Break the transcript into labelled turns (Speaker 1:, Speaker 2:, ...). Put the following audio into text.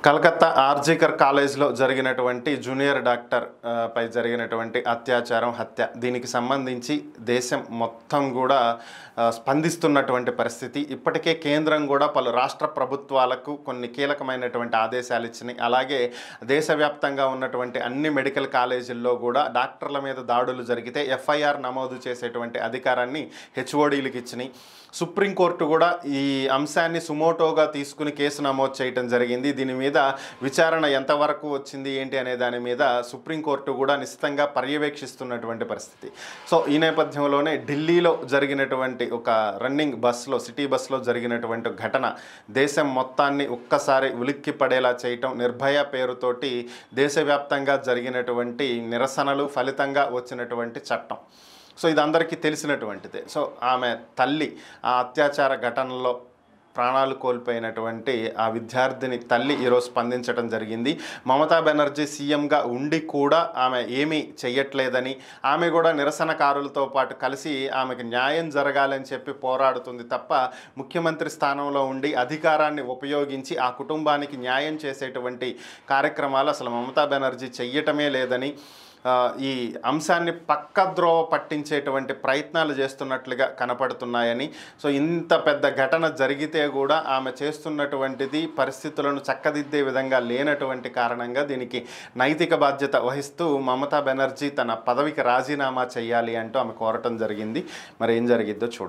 Speaker 1: కలకత్తా ఆర్జికర్ కాలేజ్లో జరిగినటువంటి junior doctor పై జరిగినటువంటి అత్యాచారం హత్య దీనికి సంబంధించి దేశం మొత్తం కూడా స్పందిస్తున్నటువంటి పరిస్థితి. ఇప్పటికే కేంద్రం కూడా పలు రాష్ట్ర ప్రభుత్వాలకు కొన్ని కీలకమైనటువంటి ఆదేశాలు ఇచ్చినాయి. అలాగే దేశవ్యాప్తంగా ఉన్నటువంటి అన్ని మెడికల్ కాలేజీల్లో కూడా డాక్టర్ల మీద దాడులు జరిగితే ఎఫ్ఐఆర్ నమోదు చేసేటువంటి అధికారాన్ని హెచ్ఓడీలకు ఇచ్చినాయి. సుప్రీంకోర్టు కూడా ఈ అంశాన్ని సుమోటోగా తీసుకుని కేసు నమోదు చేయడం జరిగింది. దీని మీద విచారణ ఎంతవరకు వచ్చింది ఏంటి అనే దాని మీద సుప్రీంకోర్టు కూడా నిశ్చితంగా పర్యవేక్షిస్తున్నటువంటి పరిస్థితి. సో ఈ నేపథ్యంలోనే ఢిల్లీలో జరిగినటువంటి ఒక రన్నింగ్ బస్సులో సిటీ బస్సులో జరిగినటువంటి ఘటన దేశం మొత్తాన్ని ఒక్కసారి ఉలిక్కి పడేలా చేయటం, నిర్భయ పేరుతోటి దేశవ్యాప్తంగా జరిగినటువంటి నిరసనలు ఫలితంగా వచ్చినటువంటి చట్టం. సో ఇది అందరికీ తెలిసినటువంటిదే. సో ఆమె తల్లి ఆ అత్యాచార ఘటనలో ప్రాణాలు కోల్పోయినటువంటి ఆ విద్యార్థిని తల్లి ఈరోజు స్పందించడం జరిగింది. మమతా బెనర్జీ సీఎంగా ఉండి కూడా ఆమె ఏమీ చెయ్యట్లేదని, ఆమె కూడా నిరసనకారులతో పాటు కలిసి ఆమెకు న్యాయం జరగాలని చెప్పి పోరాడుతుంది తప్ప ముఖ్యమంత్రి స్థానంలో ఉండి అధికారాన్ని ఉపయోగించి ఆ కుటుంబానికి న్యాయం చేసేటువంటి కార్యక్రమాలు అసలు మమతా బెనర్జీ చెయ్యటమే లేదని, ఈ అంశాన్ని పక్కద్రోవ పట్టించేటువంటి ప్రయత్నాలు చేస్తున్నట్లుగా కనపడుతున్నాయని, సో ఇంత పెద్ద ఘటన జరిగితే కూడా ఆమె చేస్తున్నటువంటిది పరిస్థితులను చక్కదిద్దే విధంగా లేనటువంటి కారణంగా దీనికి నైతిక బాధ్యత వహిస్తూ మమతా బెనర్జీ తన పదవికి రాజీనామా చేయాలి అంటూ ఆమె కోరటం జరిగింది. మరి ఏం జరిగిద్దో చూడాలి.